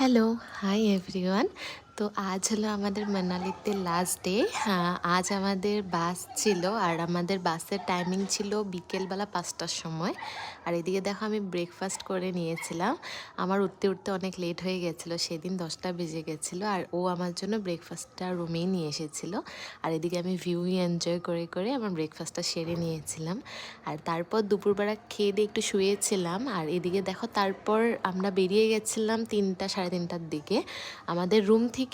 Hello, hi everyone. তো আজ হলো আমাদের মানালিতে লাস্ট ডে। হ্যাঁ, আজ আমাদের বাস ছিল আর আমাদের বাসের টাইমিং ছিল বিকেলবেলা ৫টার সময়। আর এদিকে দেখো আমি ব্রেকফাস্ট করে নিয়েছিলাম। আমার উঠতে উঠতে অনেক লেট হয়ে গেছিলো, সেদিন 10টা বেজে গেছিলো। আর ও আমার জন্য ব্রেকফাস্টটা রুমেই নিয়ে এসেছিলো। আর এদিকে আমি ভিউই এনজয় করে করে আমার ব্রেকফাস্টটা সেরে নিয়েছিলাম। আর তারপর দুপুরবেলা খেয়ে দিয়ে একটু শুয়েছিলাম। আর এদিকে দেখো তারপর আমরা বেরিয়ে গেছিলাম 3টা সাড়ে 3টার দিকে আমাদের রুম থেকে।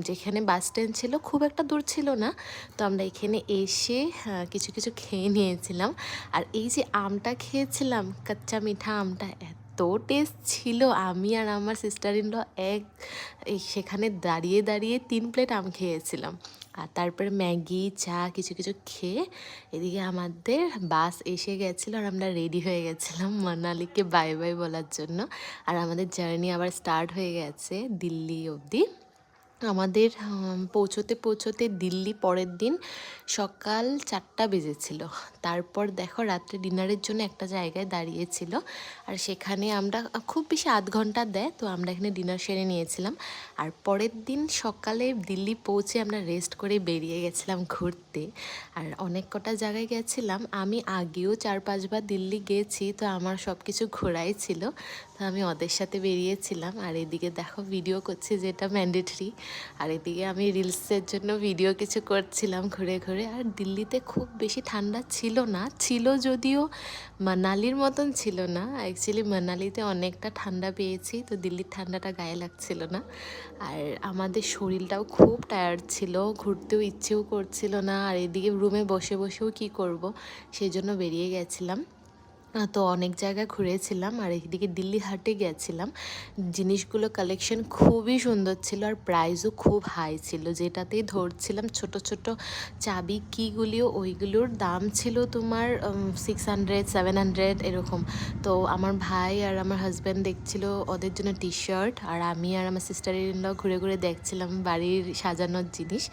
যেখানে বাস স্ট্যান্ড ছিল খুব একটা দূর ছিল না, তো আমরা এখানে এসে কিছু কিছু খেয়ে নিয়েছিলাম। আর এই যে আমটা খেয়েছিলাম, কাচ্চা মিঠা আমটা এত টেস্ট ছিল। আমি আর আমার সিস্টার ইন ল সেখানে দাঁড়িয়ে দাঁড়িয়ে 3 প্লেট আম খেয়েছিলাম। আর তারপরে ম্যাগি চা কিছু কিছু খেয়ে এদিকে আমাদের বাস এসে গেছিলো আর আমরা রেডি হয়ে গেছিলাম মানালিকে বাই বাই বলার জন্য। আর আমাদের জার্নি আবার স্টার্ট হয়ে গেছে দিল্লি অবধি। আমাদের পৌঁছোতে পৌঁছোতে দিল্লি পরের দিন সকাল 4টা বেজেছিল। তারপর দেখো রাত্রে ডিনারের জন্য একটা জায়গায় দাঁড়িয়েছিল, আর সেখানে আমরা খুব বেশি আধ ঘন্টা দেয়, তো আমরা এখানে ডিনার সেরে নিয়েছিলাম। আর পরের দিন সকালে দিল্লি পৌঁছে আমরা রেস্ট করে বেরিয়ে গেছিলাম ঘুরতে। আর অনেক কটা জায়গায় গেছিলাম, আমি আগেও 4-5 বার দিল্লি গেছি, তো আমার সব কিছু ঘোরাই ছিল, তো আমি ওদের সাথে বেরিয়েছিলাম। আর এদিকে দেখো ভিডিও করছি, যেটা ম্যান্ডেটরি। আর এদিকে আমি রিলসের জন্য ভিডিও কিছু করছিলাম ঘুরে ঘুরে। আর দিল্লিতে খুব বেশি ঠান্ডা ছিল না, ছিল যদিও মানালির মতন ছিল না। অ্যাকচুয়ালি মানালিতে অনেকটা ঠান্ডা পেয়েছি, তো দিল্লির ঠান্ডাটা গায়ে লাগছিল না। আর আমাদের শরীরটাও খুব টায়ার্ড ছিল, ঘুরতেও ইচ্ছেও করছিল না। আর এদিকে রুমে বসে বসেও কী করব, সেই জন্য বেরিয়ে গেছিলাম। তো অনেক জায়গায় ঘুরেছিলাম। আর এইদিকে দিল্লি হাটে গেছিলাম, জিনিসগুলো কালেকশন খুবই সুন্দর ছিল আর প্রাইসও খুব হাই ছিল। যেটাতেই ধরছিলাম ছোট ছোট চাবি কিগুলিও, ওইগুলোর দাম ছিল তোমার 600-700 এরকম। তো আমার ভাই আর আমার হাজব্যান্ড দেখছিল ওদের জন্য টি শার্ট, আর আমি আর আমার সিস্টার ইন ল ঘুরে ঘুরে দেখছিলাম বাড়ির সাজানোর জিনিস।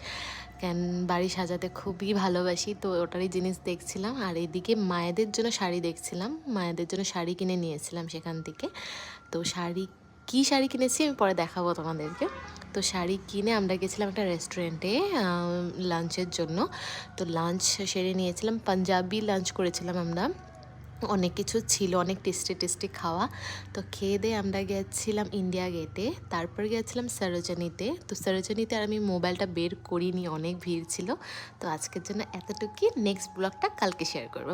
কেন বাড়ি সাজাতে খুবই ভালোবাসি, তো ওটারই জিনিস দেখছিলাম। আর এদিকে মায়েদের জন্য শাড়ি দেখছিলাম, মায়েদের জন্য শাড়ি কিনে নিয়েছিলাম সেখান থেকে। তো কী শাড়ি কিনেছি আমি পরে দেখাবো তোমাদেরকে। তো শাড়ি কিনে আমরা গেছিলাম একটা রেস্টুরেন্টে লাঞ্চের জন্য। তো লাঞ্চ সেরে নিয়েছিলাম, পাঞ্জাবি লাঞ্চ করেছিলাম আমরা। অনেক কিছু ছিল, অনেক টেস্টি টেস্টি খাওয়া। তো খেয়ে দিয়ে আমরা গেছিলাম ইন্ডিয়া গেটে, তারপর গেছিলাম সরোজিনীতে। তো সরোজিনীতে আর আমি মোবাইলটা বের করিনি, অনেক ভিড় ছিল। তো আজকের জন্য এতটুকুই, নেক্সট ব্লগটা কালকে শেয়ার করবো।